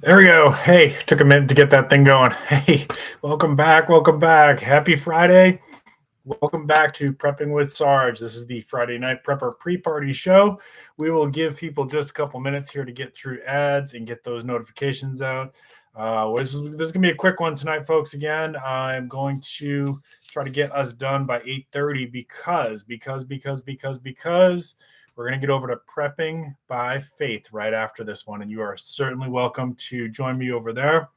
There we go. Hey, took a minute to get that thing going. Hey, welcome back. Welcome back. Happy Friday. Welcome back to Prepping with Sarge. This is the Friday Night Prepper pre-party show. We will give people just a couple minutes here to get through ads and get those notifications out. This is going to be a quick one tonight, folks. Again, I'm going to try to get us done by 8:30 because we're going to get over to Prepping by Faith right after this one, and you are certainly welcome to join me over there.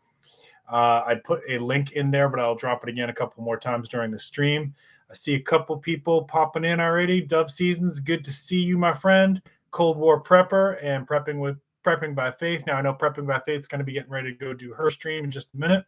I put a link in there, but I'll drop it again a couple more times during the stream. I see a couple people popping in already. Dove Seasons, good to see you, my friend. Cold War Prepper and Prepping by Faith. Now, I know Prepping by Faith is going to be getting ready to go do her stream in just a minute.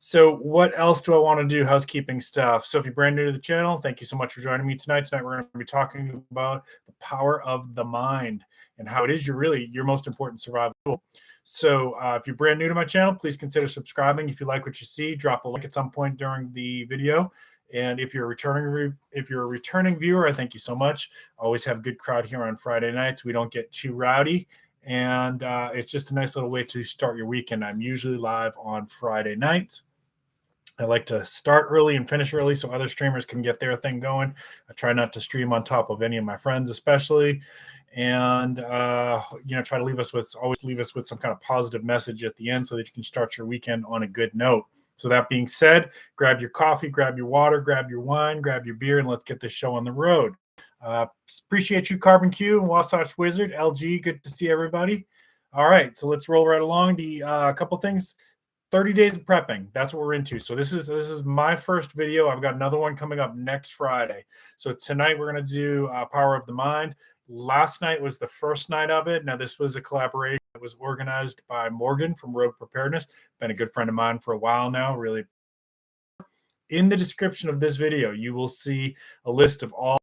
So what else do I want to do? Housekeeping stuff. So if you're brand new to the channel, thank you so much for joining me tonight. Tonight we're going to be talking about the power of the mind and how it is your most important survival tool. So if you're brand new to my channel, please consider subscribing. If you like what you see, drop a link at some point during the video. And if you're a returning viewer, I thank you so much. I always have a good crowd here on Friday nights. We don't get too rowdy. And it's just a nice little way to start your weekend. I'm usually live on Friday nights. I like to start early and finish early so other streamers can get their thing going. I try not to stream on top of any of my friends, especially. And, try to leave us with some kind of positive message at the end so that you can start your weekend on a good note. So that being said, grab your coffee, grab your water, grab your wine, grab your beer, and let's get this show on the road. Appreciate you, carbonQ and Wasatch Wizard, LG. Good to see everybody. All right, so let's roll right along. The couple things. 30 days of prepping. That's what we're into. So this is my first video. I've got another one coming up next Friday. So tonight we're going to do Power of the Mind. Last night was the first night of it. Now this was a collaboration that was organized by Morgan from Preparedness. Been a good friend of mine for a while now. Really. In the description of this video, you will see a list of all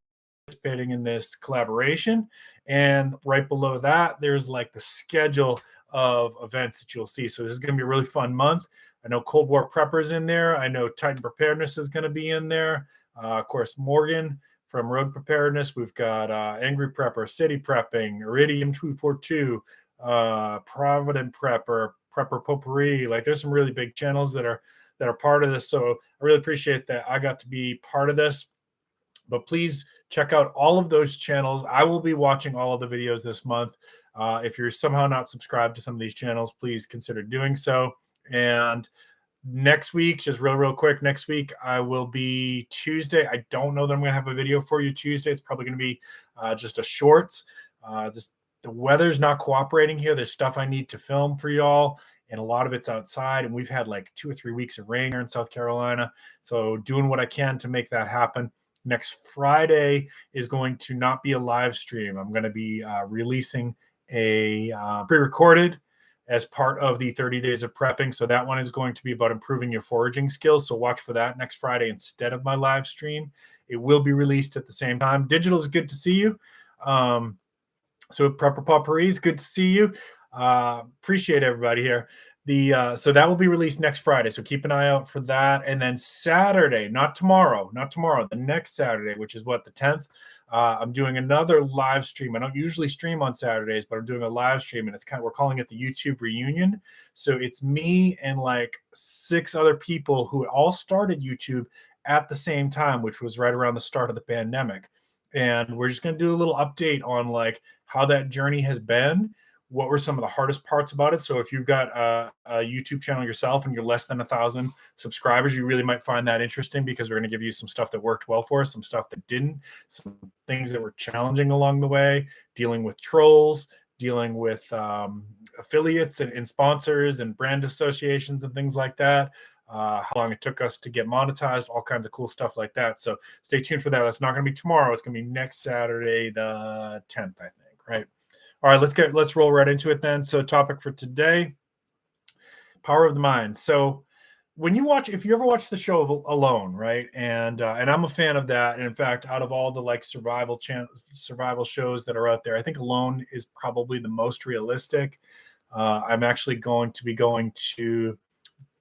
participating in this collaboration. And right below that, there's like the schedule of events that you'll see. So this is going to be a really fun month. I know Cold War Preppers in there. I know Titan Preparedness is going to be in there. Of course, Morgan from Road Preparedness. We've got Angry Prepper, City Prepping, Iridium 242, Provident Prepper, Prepper Potpourri. Like there's some really big channels that are part of this. So I really appreciate that I got to be part of this. But please check out all of those channels. I will be watching all of the videos this month. If you're somehow not subscribed to some of these channels, please consider doing so. And next week, just real quick, next week I will be Tuesday. I don't know that I'm going to have a video for you Tuesday. It's probably going to be just a shorts. The weather's not cooperating here. There's stuff I need to film for y'all, and a lot of it's outside. And we've had like 2 or 3 weeks of rain here in South Carolina. So doing what I can to make that happen. Next Friday is going to not be a live stream. I'm going to be releasing a pre-recorded as part of the 30 days of prepping. So that one is going to be about improving your foraging skills. So watch for that next Friday instead of my live stream. It will be released at the same time. Digital is good to see you. So Prepper Potpourri is good to see you. Appreciate everybody here. So that will be released next Friday. So keep an eye out for that. And then Saturday, not tomorrow, the next Saturday, which is what, the 10th, I'm doing another live stream. I don't usually stream on Saturdays, but I'm doing a live stream, and we're calling it the YouTube reunion. So it's me and like 6 other people who all started YouTube at the same time, which was right around the start of the pandemic. And we're just going to do a little update on like how that journey has been. What were some of the hardest parts about it? So if you've got a YouTube channel yourself and you're less than 1,000 subscribers, you really might find that interesting, because we're going to give you some stuff that worked well for us, some stuff that didn't, some things that were challenging along the way, dealing with trolls, dealing with affiliates and sponsors and brand associations and things like that. How long it took us to get monetized, all kinds of cool stuff like that. So stay tuned for that. That's not going to be tomorrow. It's going to be next Saturday, the 10th, I think, right? All right, let's roll right into it then. So topic for today, power of the mind. So if you ever watch the show Alone, right? And I'm a fan of that. And in fact, out of all the like survival shows that are out there, I think Alone is probably the most realistic. I'm actually going to be going to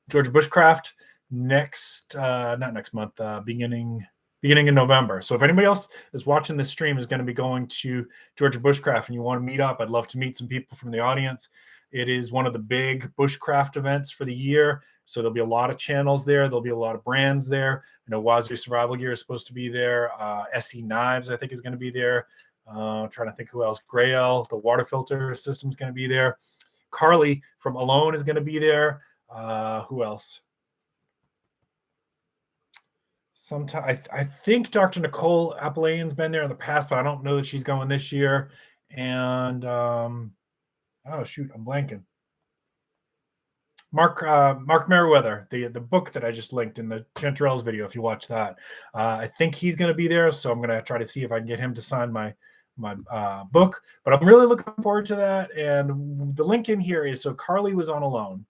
Georgia Bushcraft not next month, beginning in November. So if anybody else is watching this stream is going to be going to Georgia Bushcraft and you want to meet up, I'd love to meet some people from the audience. It is one of the big bushcraft events for the year. So there'll be a lot of channels there. There'll be a lot of brands there. I know Wazoo Survival Gear is supposed to be there. SE Knives, I think, is going to be there. I'm trying to think who else. Grail, the water filter system, is going to be there. Carly from Alone is going to be there. Who else? I think Dr. Nicole Appalachian's been there in the past, but I don't know that she's going this year. And oh shoot, I'm blanking. Mark Merriweather, the book that I just linked in the Chanterelles video, if you watch that. I think he's going to be there, so I'm going to try to see if I can get him to sign my book. But I'm really looking forward to that. And the link in here is, so Carly was on Alone,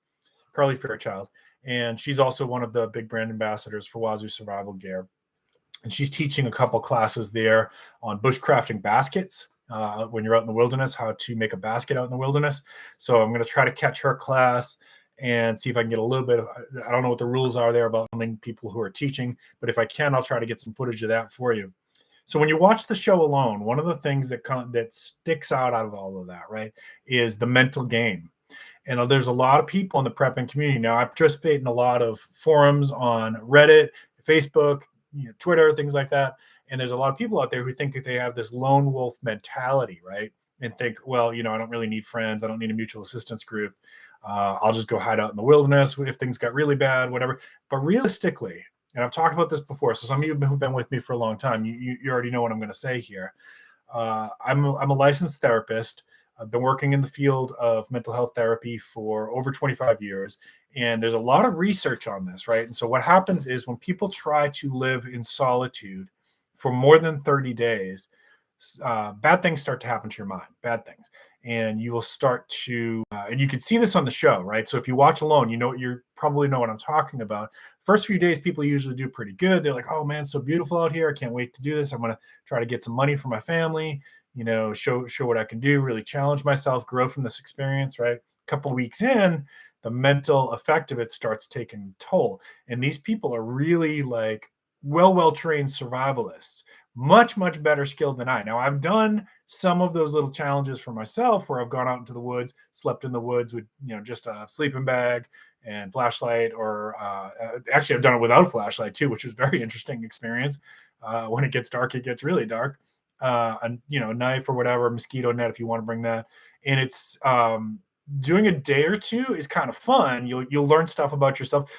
Carly Fairchild, and she's also one of the big brand ambassadors for Wazoo Survival Gear. And she's teaching a couple classes there on bushcrafting baskets. When you're out in the wilderness, how to make a basket out in the wilderness. So I'm going to try to catch her class and see if I can get a little bit of, I don't know what the rules are there about people who are teaching, but if I can, I'll try to get some footage of that for you. So when you watch the show Alone, one of the things that sticks out of all of that, right, is the mental game. And there's a lot of people in the prepping community. Now, I participate in a lot of forums on Reddit, Facebook, Twitter, things like that. And there's a lot of people out there who think that they have this lone wolf mentality, right? And think, well, I don't really need friends. I don't need a mutual assistance group. I'll just go hide out in the wilderness if things got really bad, whatever. But realistically, and I've talked about this before, so some of you who've been with me for a long time, you already know what I'm going to say here. I'm a licensed therapist. I've been working in the field of mental health therapy for over 25 years, and there's a lot of research on this, right? And so what happens is when people try to live in solitude for more than 30 days, bad things start to happen to your mind, bad things. And you will start to, and you can see this on the show, right? So if you watch Alone, you probably know what I'm talking about. First few days, people usually do pretty good. They're like, oh man, it's so beautiful out here. I can't wait to do this. I'm going to try to get some money for my family, show what I can do, really challenge myself, grow from this experience, right? A couple of weeks in, the mental effect of it starts taking toll. And these people are really like well-trained survivalists, much better skilled than I. Now, I've done some of those little challenges for myself where I've gone out into the woods, slept in the woods with, just a sleeping bag and flashlight, or actually I've done it without a flashlight too, which was a very interesting experience. When it gets dark, it gets really dark. A knife or whatever, mosquito net, if you want to bring that. And it's doing a day or two is kind of fun. You'll learn stuff about yourself.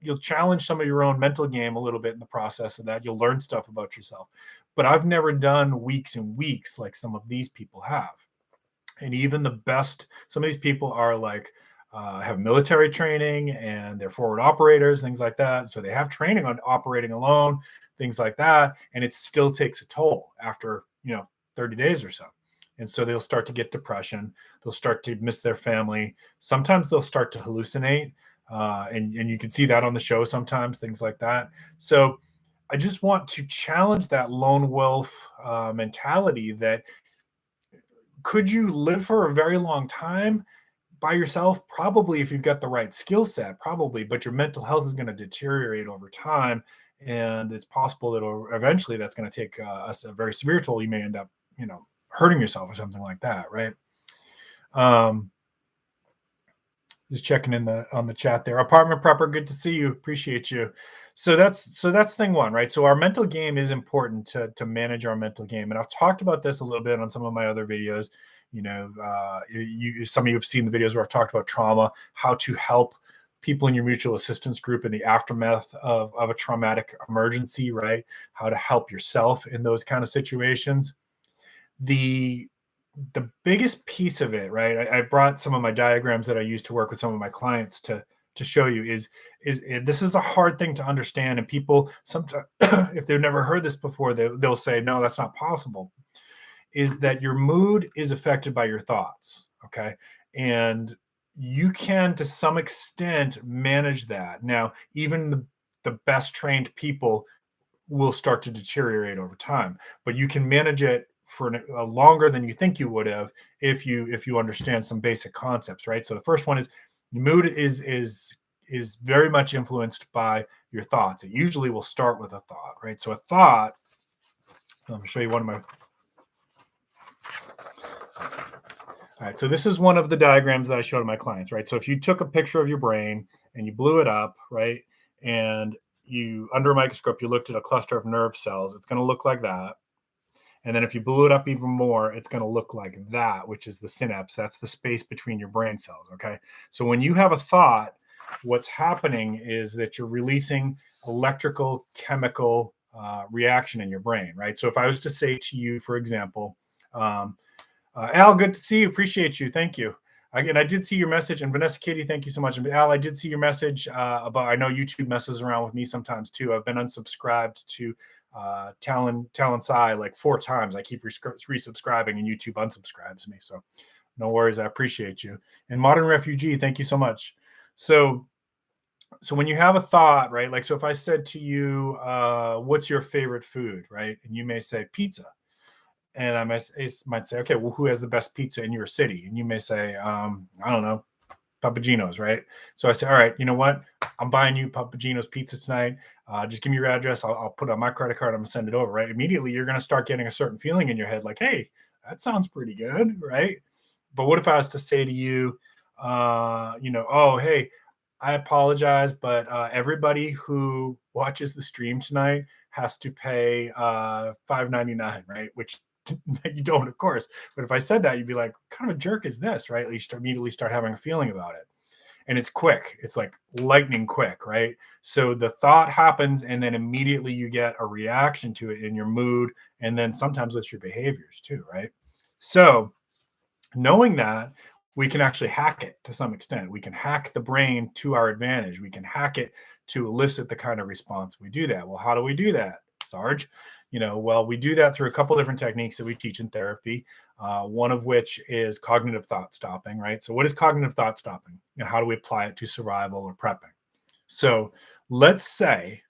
You'll challenge some of your own mental game a little bit in the process of that. You'll learn stuff about yourself. But I've never done weeks and weeks like some of these people have. And even the best, some of these people are like, have military training and they're forward operators, things like that. So they have training on operating alone, things like that. And it still takes a toll after, 30 days or so. And so they'll start to get depression. They'll start to miss their family. Sometimes they'll start to hallucinate. And you can see that on the show sometimes, things like that. So I just want to challenge that lone wolf mentality that could you live for a very long time by yourself? Probably, if you've got the right skill set, probably, but your mental health is going to deteriorate over time. And it's possible that eventually that's going to take a very severe toll. You may end up, hurting yourself or something like that, right? Just checking in on the chat there. Apartment Prepper, good to see you. Appreciate you. So that's thing one, right? So our mental game is important to manage our mental game. And I've talked about this a little bit on some of my other videos. Some of you have seen the videos where I've talked about trauma, how to help people in your mutual assistance group in the aftermath of a traumatic emergency, right? How to help yourself in those kind of situations. The biggest piece of it, right? I brought some of my diagrams that I use to work with some of my clients to show you is this is a hard thing to understand. And people sometimes, if they've never heard this before, they'll say, no, that's not possible. Is that your mood is affected by your thoughts, okay? And you can, to some extent, manage that. Now, even the best trained people will start to deteriorate over time, but you can manage it for longer than you think you would have if you understand some basic concepts, right? So the first one is your mood is very much influenced by your thoughts. It usually will start with a thought, right? So a thought, I'm going to show you one of my All right, so this is one of the diagrams that I showed to my clients, right? So if you took a picture of your brain and you blew it up, right, and you, under a microscope, you looked at a cluster of nerve cells, it's going to look like that. And then if you blew it up even more, it's going to look like that, which is the synapse. That's the space between your brain cells, okay? So when you have a thought, what's happening is that you're releasing electrical chemical reaction in your brain, right? So if I was to say to you, for example, Al, good to see you. Appreciate you. Thank you. Again, I did see your message, and Vanessa Kitty, thank you so much. And Al, I did see your message about, I know YouTube messes around with me sometimes too. I've been unsubscribed to Talon Sai like 4 times. I keep resubscribing and YouTube unsubscribes me. So no worries. I appreciate you. And Modern Refugee, thank you so much. So when you have a thought, right? Like, so if I said to you, what's your favorite food, right? And you may say pizza. And I might say, okay, well, who has the best pizza in your city? And you may say, I don't know, Papagino's, right? So I say, all right, you know what? I'm buying you Papagino's pizza tonight. Just give me your address. I'll put it on my credit card. I'm gonna send it over, right? Immediately, you're gonna start getting a certain feeling in your head, like, hey, that sounds pretty good, right? But what if I was to say to you, oh, hey, I apologize, but everybody who watches the stream tonight has to pay $5.99, right? Which you don't, of course. But if I said that, you'd be like, what kind of a jerk is this, right? You immediately start having a feeling about it. And it's quick. It's like lightning quick, right? So the thought happens, and then immediately you get a reaction to it in your mood, and then sometimes with your behaviors too, right? So knowing that, we can actually hack it to some extent. We can hack the brain to our advantage. We can hack it to elicit the kind of response we do that. Well, how do we do that, Sarge? Well, we do that through a couple different techniques that we teach in therapy, one of which is cognitive thought stopping, right? So what is cognitive thought stopping? And how do we apply it to survival or prepping? So let's say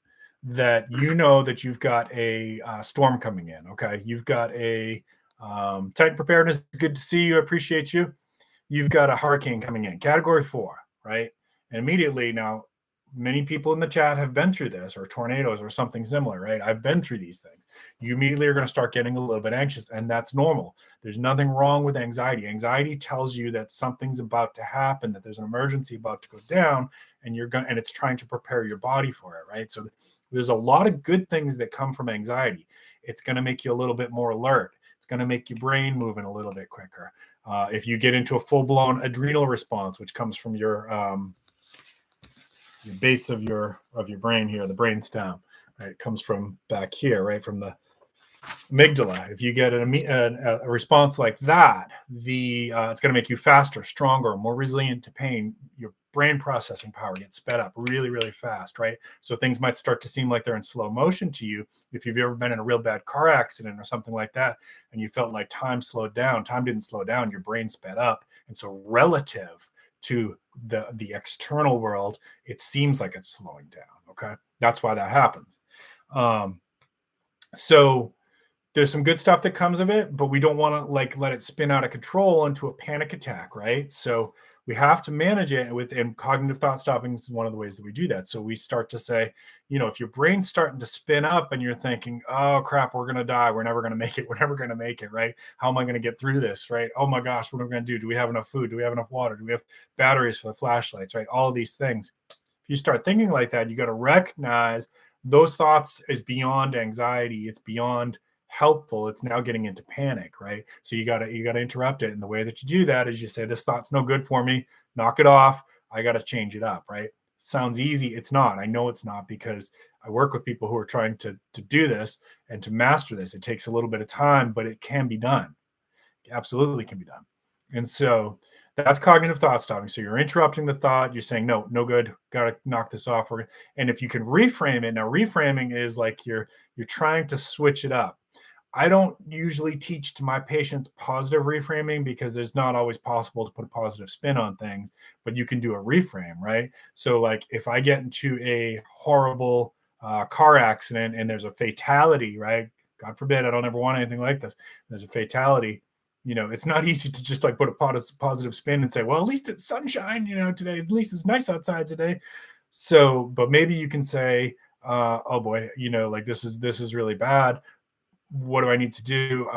that you know that you've got a storm coming in, okay? You've got a Titan Preparedness, good to see you, I appreciate you. You've got a hurricane coming in, category 4, right? And immediately now, many people in the chat have been through this, or tornadoes or something similar, right? I've been through these things. You immediately are going to start getting a little bit anxious, and that's normal. There's nothing wrong with anxiety. Anxiety tells you that something's about to happen, that there's an emergency about to go down, and it's trying to prepare your body for it, right? So there's a lot of good things that come from anxiety. It's going to make you a little bit more alert. It's going to make your brain moving a little bit quicker. If you get into a full-blown adrenal response, which comes from your base of your brain here, the brain stem, right? It comes from back here, right, from the amygdala. If you get a response like that, it's going to make you faster, stronger, more resilient to pain. Your brain processing power gets sped up really, really fast, right? So things might start to seem like they're in slow motion to you. If you've ever been in a real bad car accident or something like that, and you felt like time slowed down, time didn't slow down, your brain sped up. And so relative to the external world, it seems like it's slowing down, okay? That's why that happens. So there's some good stuff that comes of it, but we don't want to let it spin out of control into a panic attack, right? So we have to manage it and cognitive thought stopping is one of the ways that we do that. So we start to say, if your brain's starting to spin up and you're thinking, oh crap, we're going to die. We're never going to make it. We're never going to make it, right? How am I going to get through this, right? Oh my gosh, what are we going to do? Do we have enough food? Do we have enough water? Do we have batteries for the flashlights, right? All of these things. If you start thinking like that, you got to recognize those thoughts is beyond anxiety. It's beyond helpful. It's now getting into panic, right? So you gotta interrupt it. And the way that you do that is you say, this thought's no good for me, knock it off. I got to change it up, right? Sounds easy. It's not. I know it's not, because I work with people who are trying to do this and to master this. It takes a little bit of time, but it can be done. It absolutely can be done. And so that's cognitive thought stopping. So you're interrupting the thought. You're saying, no good. Got to knock this off. And if you can reframe it, now reframing is like you're trying to switch it up. I don't usually teach to my patients positive reframing because there's not always possible to put a positive spin on things, but you can do a reframe, right? So like if I get into a horrible car accident and there's a fatality, right? God forbid, I don't ever want anything like this. There's a fatality. It's not easy to just put a positive spin and say, well, at least it's sunshine, today, at least it's nice outside today. So, but maybe you can say, oh boy, this is really bad. what do I need to do?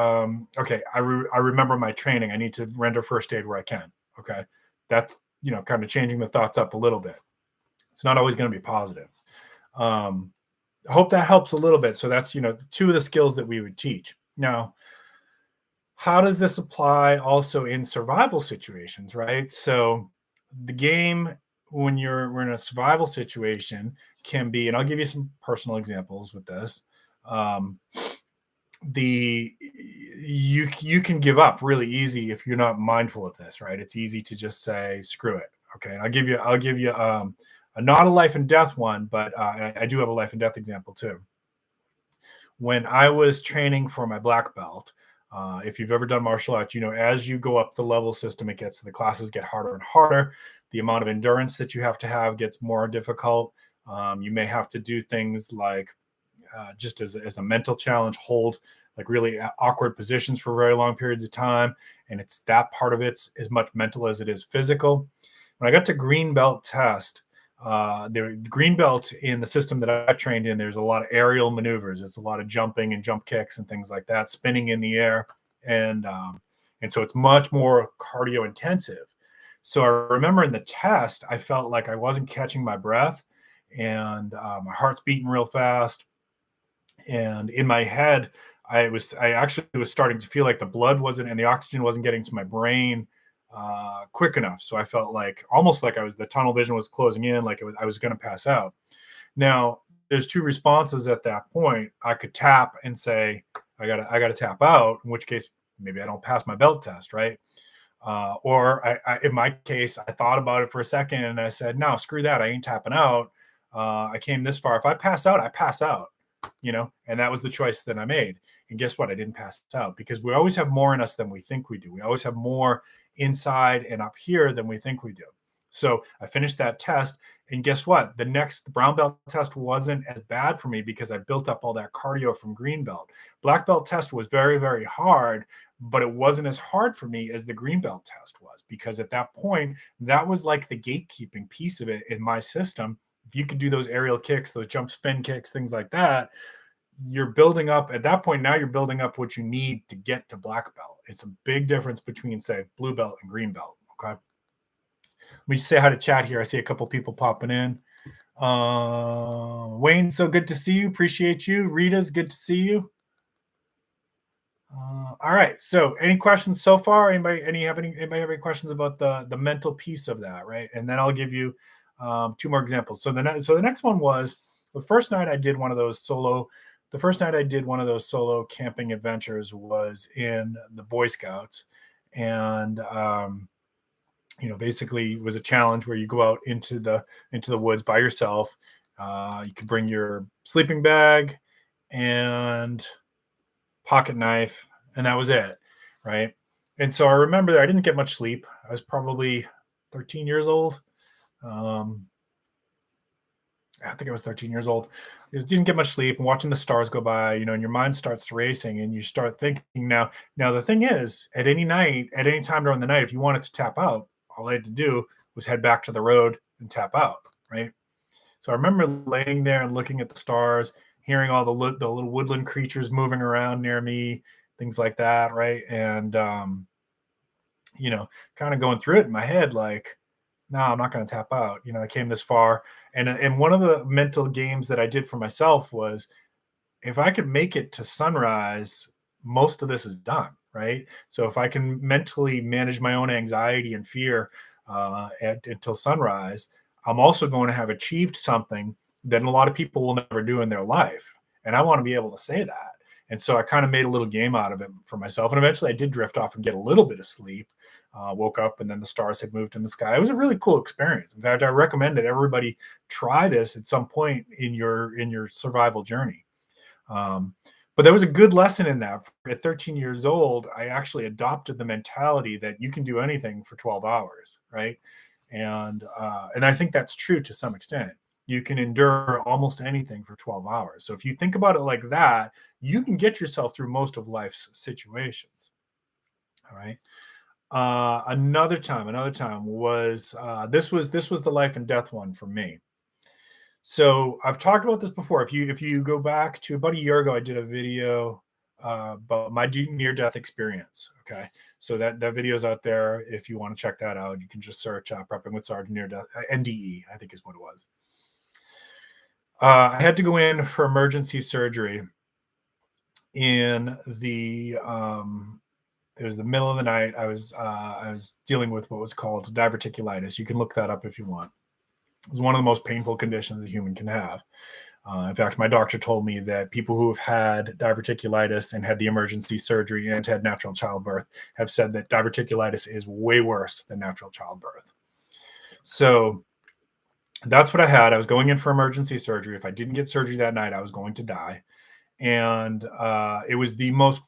Okay, I remember my training. I need to render first aid where I can. Okay, that's kind of changing the thoughts up a little bit. It's not always going to be positive. I hope that helps a little bit. So that's two of the skills that we would teach. Now, how does this apply also in survival situations, right? So the game, when we're in a survival situation, can be, and I'll give you some personal examples with this. You can give up really easy if you're not mindful of this, right? It's easy to just say screw it. Okay, and I'll give you not a life and death one, but I do have a life and death example too. When I was training for my black belt, if you've ever done martial arts, as you go up the level system, the classes get harder and harder. The amount of endurance that you have gets more difficult. You may have to do things like just as a mental challenge, hold like really awkward positions for very long periods of time. And it's that part of it's as much mental as it is physical. When I got to green belt test, the green belt in the system that I trained in, there's a lot of aerial maneuvers. It's a lot of jumping and jump kicks and things like that, spinning in the air. And so it's much more cardio intensive. So I remember in the test, I felt like I wasn't catching my breath and my heart's beating real fast. And in my head, I actually was starting to feel like the blood wasn't and the oxygen wasn't getting to my brain quick enough. So I felt like almost like the tunnel vision was closing in, like I was going to pass out. Now there's two responses at that point. I could tap and say, I gotta tap out, in which case maybe I don't pass my belt test, right? Or in my case, I thought about it for a second and I said, no, screw that. I ain't tapping out. I came this far. If I pass out, I pass out, and that was the choice that I made. And guess what? I didn't pass out because we always have more in us than we think we do. We always have more inside and up here than we think we do. So I finished that test. And guess what? The next brown belt test wasn't as bad for me because I built up all that cardio from green belt. Black belt test was very, very hard, but it wasn't as hard for me as the green belt test was because at that point, that was like the gatekeeping piece of it in my system. If you could do those aerial kicks, those jump spin kicks, things like that, you're building up at that point. Now you're building up what you need to get to black belt. It's a big difference between, say, blue belt and green belt. Okay. Let me just say hi to chat here. I see a couple people popping in. Wayne, so good to see you. Appreciate you. Rita's good to see you. All right. So any questions so far? Anybody have any questions about the mental piece of that, right? And then I'll give you two more examples. So the next one was the first night I did one of those solo camping adventures was in the Boy Scouts. And basically it was a challenge where you go out into the woods by yourself. You could bring your sleeping bag and pocket knife, and that was it, right? And so I remember that I didn't get much sleep. I was probably 13 years old. I think I was 13 years old. I didn't get much sleep and watching the stars go by, and your mind starts racing and you start thinking now the thing is, at any time during the night, if you wanted to tap out, all I had to do was head back to the road and tap out, right? So I remember laying there and looking at the stars, hearing all the little woodland creatures moving around near me, things like that, right? And kind of going through it in my head like, no, I'm not going to tap out. I came this far. And one of the mental games that I did for myself was, if I could make it to sunrise, most of this is done, right? So if I can mentally manage my own anxiety and fear until sunrise, I'm also going to have achieved something that a lot of people will never do in their life. And I want to be able to say that. And so I kind of made a little game out of it for myself. And eventually I did drift off and get a little bit of sleep. Woke up and then the stars had moved in the sky. It was a really cool experience. In fact, I recommend that everybody try this at some point in your survival journey. But there was a good lesson in that. At 13 years old, I actually adopted the mentality that you can do anything for 12 hours, right? And I think that's true to some extent. You can endure almost anything for 12 hours. So if you think about it like that, you can get yourself through most of life's situations. All right. Another time was this was the life and death one for me. So I've talked about this before. If you go back to about a year ago, I did a video but my near-death experience. Okay, so that video's out there. If you want to check that out, you can just search prepping with Sarge near-death, NDE, I think is what it was. I had to go in for emergency surgery in the it was the middle of the night. I was dealing with what was called diverticulitis. You can look that up if you want. It was one of the most painful conditions a human can have. In fact, my doctor told me that people who have had diverticulitis and had the emergency surgery and had natural childbirth have said that diverticulitis is way worse than natural childbirth. So that's what I had. I was going in for emergency surgery. If I didn't get surgery that night, I was going to die. And it was the most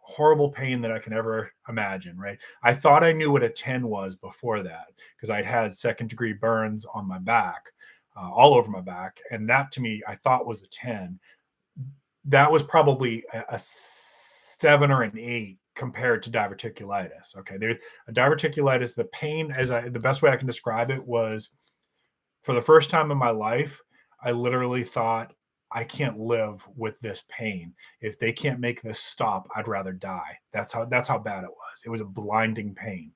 horrible pain that I can ever imagine, right? I thought I knew what a 10 was before that because I'd had second-degree burns on my back, all over my back. And that to me, I thought was a 10. That was probably a 7 or an 8 compared to diverticulitis. Okay, there's a diverticulitis. The pain, the best way I can describe it was, for the first time in my life, I literally thought, I can't live with this pain. If they can't make this stop, I'd rather die. That's how bad it was. It was a blinding pain.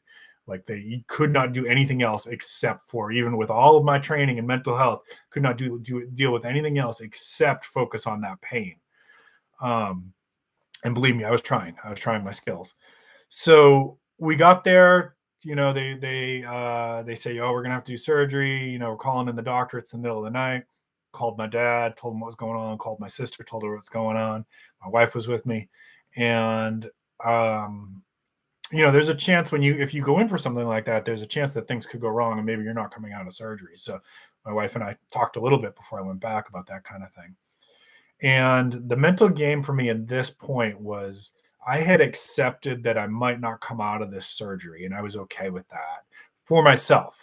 Like you could not do anything else except for, even with all of my training and mental health, could not deal with anything else except focus on that pain. And believe me, I was trying my skills. So we got there, you know, they say, oh, we're going to have to do surgery. You know, we're calling in the doctor. It's the middle of the night. Called my dad, told him what was going on, called my sister, told her what's going on. My wife was with me. And, you know, there's a chance if you go in for something like that, there's a chance that things could go wrong and maybe you're not coming out of surgery. So my wife and I talked a little bit before I went back about that kind of thing. And the mental game for me at this point was I had accepted that I might not come out of this surgery, and I was okay with that for myself.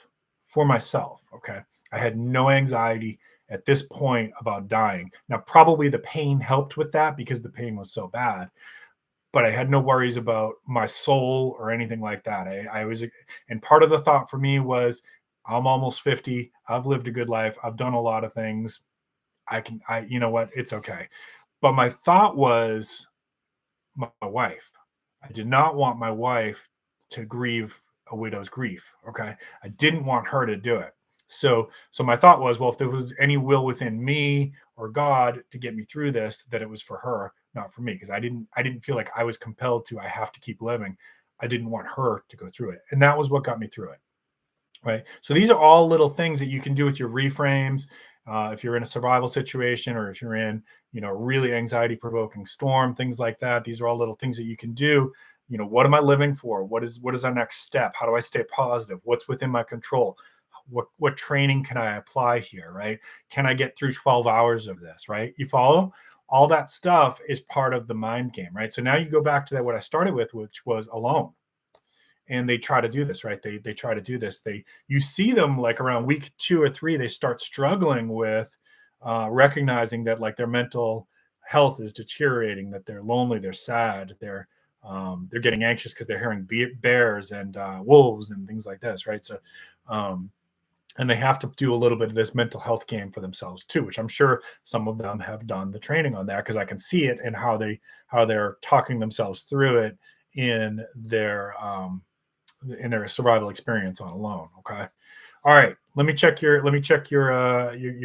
Okay. I had no anxiety at this point about dying. Now, probably the pain helped with that because the pain was so bad, but I had no worries about my soul or anything like that. And part of the thought for me was, I'm almost 50. I've lived a good life. I've done a lot of things. You know what? It's okay. But my thought was my wife. I did not want my wife to grieve a widow's grief. Okay. I didn't want her to do it. So my thought was, well, if there was any will within me or God to get me through this, that it was for her, not for me. Because I didn't feel like I was compelled to, I have to keep living. I didn't want her to go through it. And that was what got me through it. Right. So these are all little things that you can do with your reframes. If you're in a survival situation, or if you're in, you know, really anxiety provoking storm, things like that, these are all little things that you can do. You know, what am I living for? What is our next step? How do I stay positive? What's within my control? What training can I apply here, right? Can I get through 12 hours of this, right? You follow? All that stuff is part of the mind game, right? So now you go back to that, what I started with, which was alone. And they try to do this, right? They try to do this. You see them like around week 2 or 3, they start struggling with recognizing that like their mental health is deteriorating, that they're lonely, they're sad, they're getting anxious because they're hearing bears and wolves and things like this, right? So and they have to do a little bit of this mental health game for themselves too, which I'm sure some of them have done the training on that, because I can see it in how they're talking themselves through it in their survival experience on alone. Okay. All right. Let me check your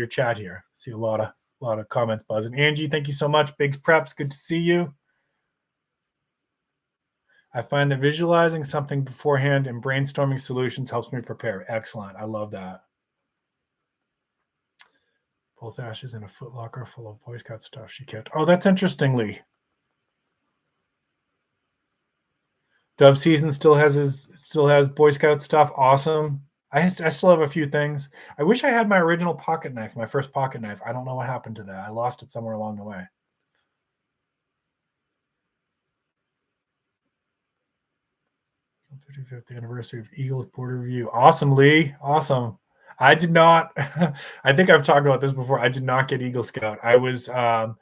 chat here. See a lot of comments buzzing. Angie, thank you so much. Biggs Preps, good to see you. I find that visualizing something beforehand and brainstorming solutions helps me prepare. Excellent. I love that. Both ashes in a footlocker full of Boy Scout stuff she kept. Oh, that's interesting, Lee. Dove Season still has Boy Scout stuff. Awesome. I still have a few things. I wish I had my original pocket knife, my first pocket knife. I don't know what happened to that. I lost it somewhere along the way. 55th anniversary of Eagles Border Review. Awesome, Lee. Awesome. I did not. I think I've talked about this before. I did not get Eagle Scout. I was a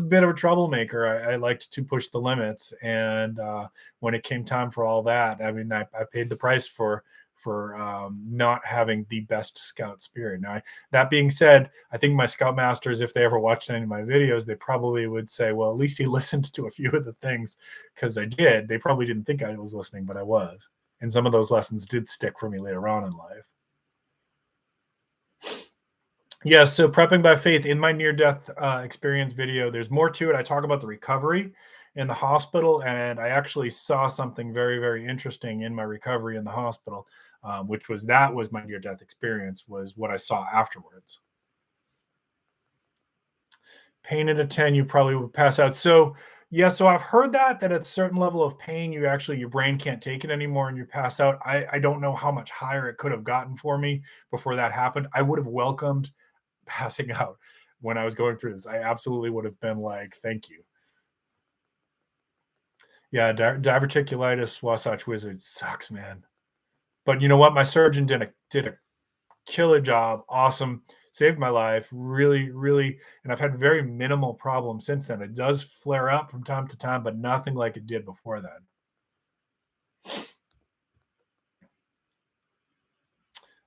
bit of a troublemaker. I liked to push the limits, and when it came time for all that, I mean, I paid the price for for not having the best scout spirit. Now, that being said, I think my scoutmasters, if they ever watched any of my videos, they probably would say, well, at least he listened to a few of the things, because I did. They probably didn't think I was listening, but I was. And some of those lessons did stick for me later on in life. Yeah, so prepping by faith, in my near-death experience video, there's more to it. I talk about the recovery in the hospital, and I actually saw something very, very interesting in my recovery in the hospital, which was my near-death experience, was what I saw afterwards. Pain at a 10, you probably would pass out. So yeah, so I've heard that at a certain level of pain, your brain can't take it anymore and you pass out. I don't know how much higher it could have gotten for me before that happened. I would have welcomed passing out when I was going through this. I absolutely would have been like, thank you. Yeah, diverticulitis, Wasatch Wizard sucks, man. But you know what? My surgeon did a killer job. Awesome. Saved my life. Really, really. And I've had very minimal problems since then. It does flare up from time to time, but nothing like it did before then.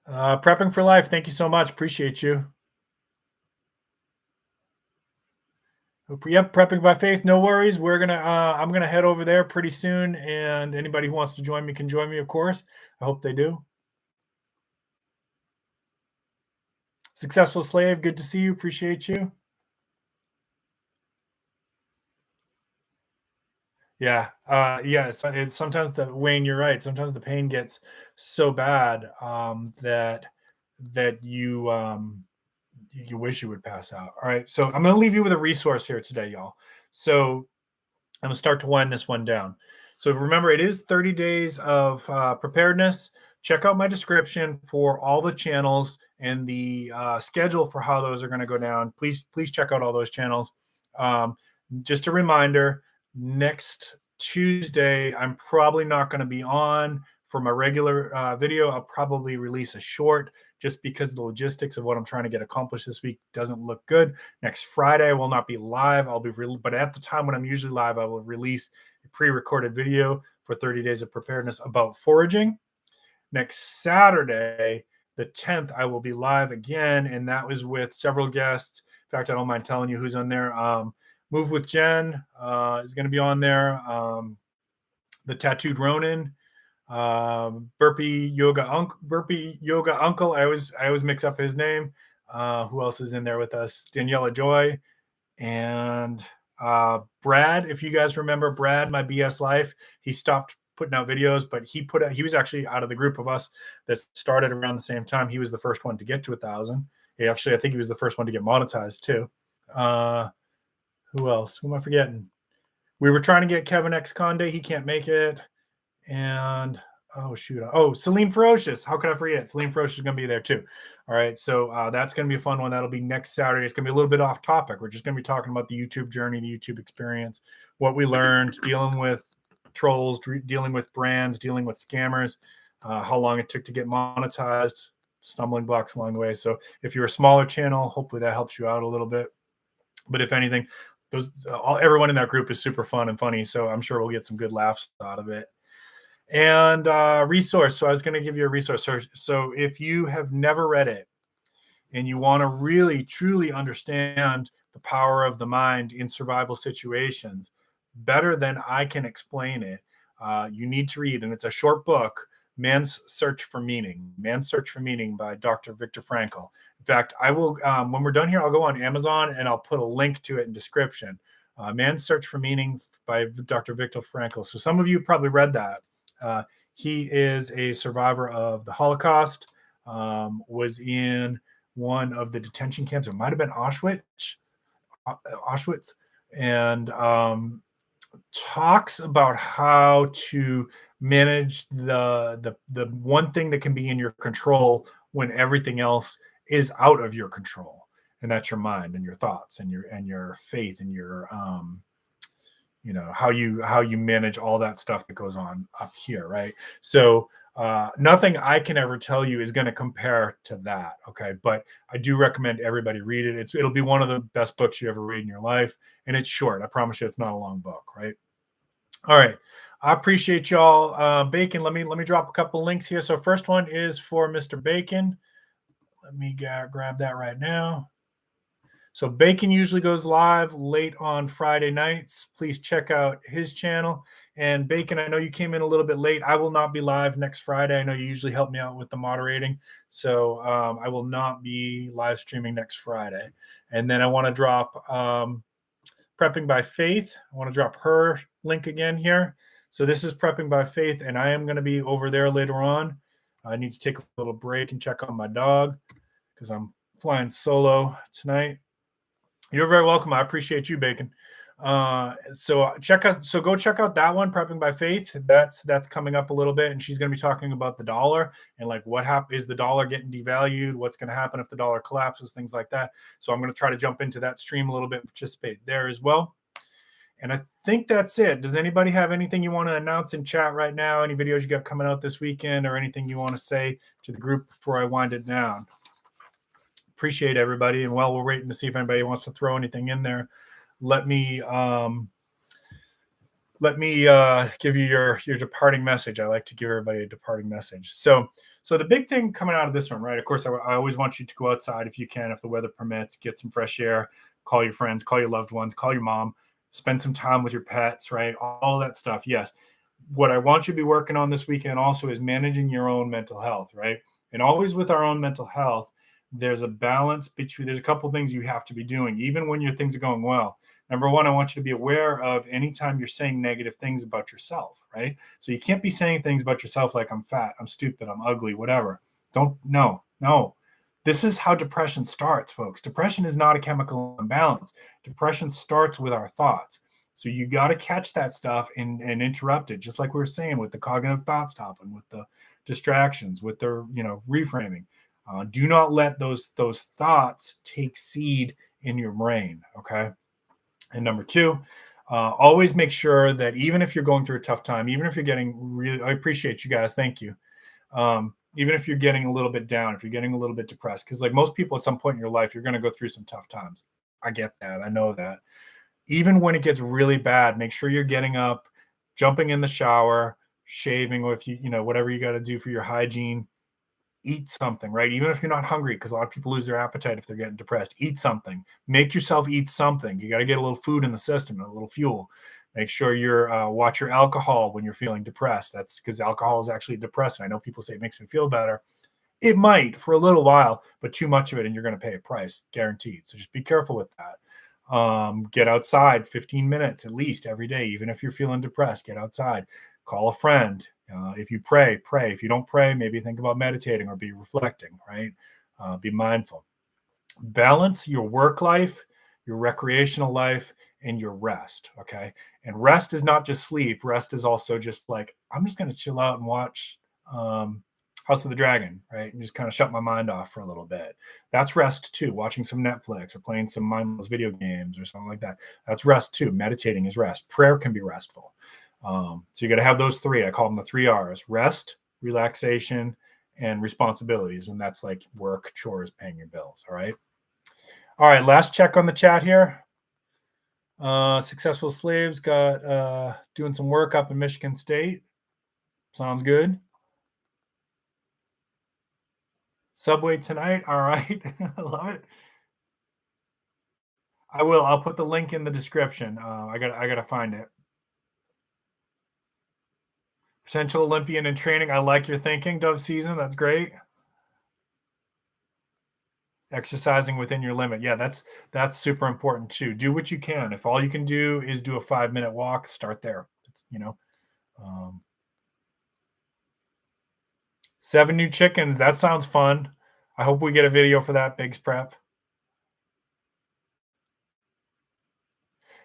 Prepping for life. Thank you so much. Appreciate you. Yep, prepping by faith. No worries. We're gonna. I'm gonna head over there pretty soon, and anybody who wants to join me can join me. Of course. I hope they do. Successful Slave. Good to see you. Appreciate you. Yeah. Yeah. It's sometimes Wayne, you're right. Sometimes the pain gets so bad that you wish you would pass out. All right. So I'm going to leave you with a resource here today, y'all. So I'm going to start to wind this one down. So remember, it is 30 days of preparedness. Check out my description for all the channels and the schedule for how those are going to go down. Please check out all those channels. Just a reminder, next Tuesday, I'm probably not going to be on for my regular video. I'll probably release a short just because the logistics of what I'm trying to get accomplished this week doesn't look good. Next Friday, I will not be live. But at the time when I'm usually live, I will release a pre-recorded video for 30 days of preparedness about foraging. Next Saturday, the 10th, I will be live again, and that was with several guests. In fact, I don't mind telling you who's on there. Move with Jen is going to be on there. The Tattooed Ronin, Burpee Yoga Uncle. I always mix up his name. Who else is in there with us? Daniela Joy and Brad. If you guys remember Brad, my BS Life, he stopped putting out videos, but he was actually out of the group of us that started around the same time. He was the first one to get to 1,000. I think he was the first one to get monetized too. Who else? Who am I forgetting? We were trying to get Kevin X Conde. He can't make it. And Salim Ferocious. How could I forget? Salim Ferocious is going to be there too. All right. So that's going to be a fun one. That'll be next Saturday. It's going to be a little bit off topic. We're just going to be talking about the YouTube journey, the YouTube experience, what we learned, dealing with trolls, dealing with brands, dealing with scammers, how long it took to get monetized, stumbling blocks along the way. So if you're a smaller channel, hopefully that helps you out a little bit. But if anything, everyone in that group is super fun and funny. So I'm sure we'll get some good laughs out of it. And resource. So I was going to give you a resource. So if you have never read it and you want to really, truly understand the power of the mind in survival situations better than I can explain it, you need to read, and it's a short book, Man's Search for Meaning. Man's Search for Meaning by Dr. Viktor Frankl. In fact, I will, when we're done here, I'll go on Amazon and I'll put a link to it in description. Man's Search for Meaning by Dr. Viktor Frankl. So some of you probably read that. He is a survivor of the Holocaust, was in one of the detention camps. It might have been Auschwitz, and talks about how to manage the one thing that can be in your control when everything else is out of your control, and that's your mind and your thoughts and your faith and your how you manage all that stuff that goes on up here, right? So nothing I can ever tell you is going to compare to that, okay? But I do recommend everybody read it. It'll be one of the best books you ever read in your life, and it's short. I promise you, it's not a long book, right? All right. I appreciate y'all. Bacon, let me drop a couple links here. So first one is for Mr. Bacon. Let me grab that right now. So Bacon usually goes live late on Friday nights. Please check out his channel. And Bacon, I know you came in a little bit late. I will not be live next Friday. I know you usually help me out with the moderating. So I will not be live streaming next Friday. And then I want to drop Prepping by Faith. I want to drop her link again here. So this is Prepping by Faith, and I am going to be over there later on. I need to take a little break and check on my dog because I'm flying solo tonight. You're very welcome. I appreciate you, Bacon. So go check out that one, Prepping by Faith. That's coming up a little bit, and she's going to be talking about the dollar and like what is the dollar getting devalued, what's going to happen if the dollar collapses, things like that. So I'm going to try to jump into that stream a little bit, participate there as well. And I think that's it. Does anybody have anything you want to announce in chat right now? Any videos you got coming out this weekend, or anything you want to say to the group before I wind it down? Appreciate everybody. And while we're waiting to see if anybody wants to throw anything in there, let me give you your departing message. I like to give everybody a departing message. So the big thing coming out of this one, right? Of course, I always want you to go outside if you can, if the weather permits, get some fresh air, call your friends, call your loved ones, call your mom, spend some time with your pets, right? All that stuff. Yes. What I want you to be working on this weekend also is managing your own mental health, right? And always with our own mental health, there's a balance between, there's a couple of things you have to be doing, even when your things are going well. Number one, I want you to be aware of anytime you're saying negative things about yourself, right? So you can't be saying things about yourself like I'm fat, I'm stupid, I'm ugly, whatever. No. This is how depression starts, folks. Depression is not a chemical imbalance. Depression starts with our thoughts. So you got to catch that stuff and interrupt it, just like we were saying with the cognitive thought stopping, with the distractions, with the reframing. Do not let those thoughts take seed in your brain, okay? And number two, always make sure that even if you're going through a tough time, even if you're getting I appreciate you guys, thank you. Even if you're getting a little bit down, if you're getting a little bit depressed, because like most people at some point in your life, you're going to go through some tough times. I get that. I know that. Even when it gets really bad, make sure you're getting up, jumping in the shower, shaving, or if whatever you got to do for your hygiene. Eat something, right? Even if you're not hungry, because a lot of people lose their appetite if they're getting depressed. Eat something. Make yourself eat something. You got to get a little food in the system, a little fuel. Make sure you're watch your alcohol when you're feeling depressed. That's because alcohol is actually depressing. I know people say it makes me feel better. It might for a little while, but too much of it and you're going to pay a price, guaranteed. So just be careful with that. Get outside 15 minutes at least every day, even if you're feeling depressed. Get outside. Call a friend. If you pray. If you don't pray, maybe think about meditating or be reflecting, right? Be mindful. Balance your work life, your recreational life, and your rest, okay? And rest is not just sleep. Rest is also just like, I'm just going to chill out and watch House of the Dragon, right? And just kind of shut my mind off for a little bit. That's rest too. Watching some Netflix or playing some mindless video games or something like that. That's rest too. Meditating is rest. Prayer can be restful. So you got to have those three. I call them the 3 R's: rest, relaxation, and responsibilities. And that's like work, chores, paying your bills. All right. Last check on the chat here. Successful Slaves got doing some work up in Michigan State. Sounds good. Subway tonight. All right. I love it. I will. I'll put the link in the description. I gotta find it. Potential Olympian in training. I like your thinking, Dove Season. That's great. Exercising within your limit. Yeah, that's super important too. Do what you can. If all you can do is do a 5-minute walk, start there. It's, 7 new chickens. That sounds fun. I hope we get a video for that, Biggs Prep.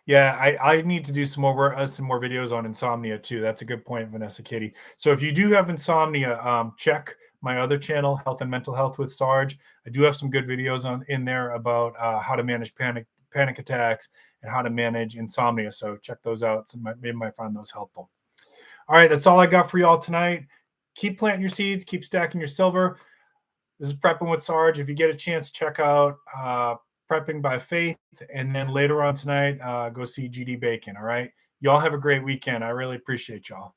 Yeah, I need to do some more videos on insomnia too. That's a good point, Vanessa Kitty. So if you do have insomnia, check my other channel, Health and Mental Health with Sarge. I do have some good videos in there about how to manage panic attacks and how to manage insomnia. So check those out. Maybe might find those helpful. All right, that's all I got for y'all tonight. Keep planting your seeds, keep stacking your silver. This is Prepping with Sarge. If you get a chance, check out Prepping by Faith, and then later on tonight, go see GD Bacon. All right, y'all have a great weekend. I really appreciate y'all.